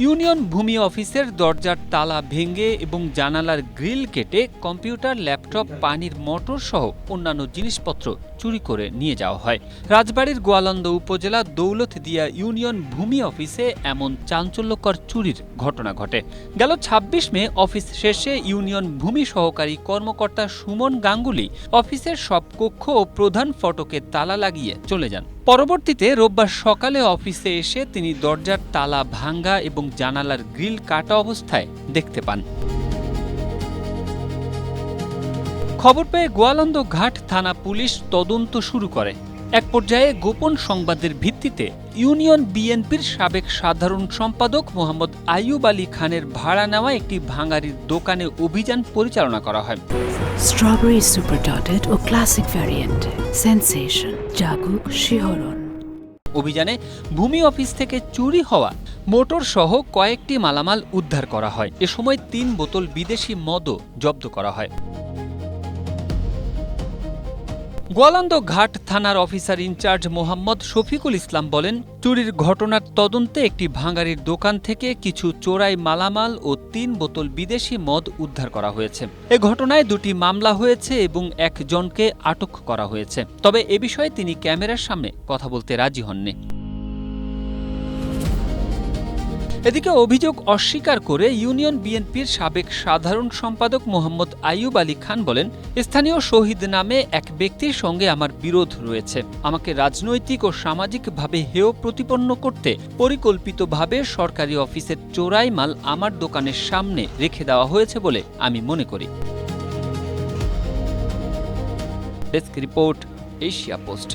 Union ভূমি অফিসের দরজার তালা ভেঙে এবং জানালার গ্রিল কেটে কম্পিউটার, ল্যাপটপ, পানির মোটর সহ অন্যান্য জিনিসপত্র চুরি করে নিয়ে যাওয়া হয়। রাজবাড়ীর গোয়ালন্দ উপজেলা দৌলতদিয়া ইউনিয়ন ভূমি অফিসে এমন চাঞ্চল্যকর চুরির ঘটনা ঘটে। গেল ২৬ মে অফিস শেষে ইউনিয়ন ভূমি সহকারী কর্মকর্তা সুমন গাঙ্গুলি অফিসের সব কক্ষ ও প্রধান ফটকে তালা লাগিয়ে চলে যান। পরবর্তীতে রোববার সকালে অফিসে এসে তিনি দরজার তালা ভাঙ্গা এবং জানালার গ্রিল কাটা অবস্থায় দেখতে পান। খবর পেয়ে গোয়ালন্দ ঘাট থানা পুলিশ তদন্ত শুরু করে। এক পর্যায়ে গোপন সংবাদের ভিত্তিতে ইউনিয়ন বিএনপির সাবেক সাধারণ সম্পাদক মোহাম্মদ আইয়ুব আলী খানের ভাড়া নেওয়া একটি ভাঙাড়ির দোকানে অভিযান পরিচালনা করা হয়। স্ট্রবেরি সুপার ডটেড ও ক্লাসিক ভ্যারিয়েন্টে সেন্সেশন জাগুক শিহরণ। অভিযানে ভূমি অফিস থেকে চুরি হওয়া মোটর সহ কয়েকটি মালামাল উদ্ধার করা হয়। এ সময় ৩ বোতল বিদেশি মদও জব্দ করা হয়। গোয়ালন্দ ঘাট থানার অফিসার ইনচার্জ মোহাম্মদ শফিকুল ইসলাম বলেন, চুরির ঘটনার তদন্তে একটি ভাঙাড়ির দোকান থেকে কিছু চোরাই মালামাল ও ৩ বোতল বিদেশি মদ উদ্ধার করা হয়েছে। এ ঘটনায় ২টি মামলা হয়েছে এবং একজনকে আটক করা হয়েছে। তবে এ বিষয়ে তিনি ক্যামেরার সামনে কথা বলতে রাজি হননি। এদিকে অভিযোগ অস্বীকার করে ইউনিয়ন বিএনপির সাবেক সাধারণ সম্পাদক মোহাম্মদ আইয়ুব আলী খান বলেন, স্থানীয় শহীদ নামে এক ব্যক্তির সঙ্গে আমার বিরোধ রয়েছে। আমাকে রাজনৈতিক ও সামাজিকভাবে হেয় প্রতিপন্ন করতে পরিকল্পিতভাবে সরকারি অফিসের চোরাই মাল আমার দোকানের সামনে রেখে দেওয়া হয়েছে বলে আমি মনে করি। Desk report, Asia post.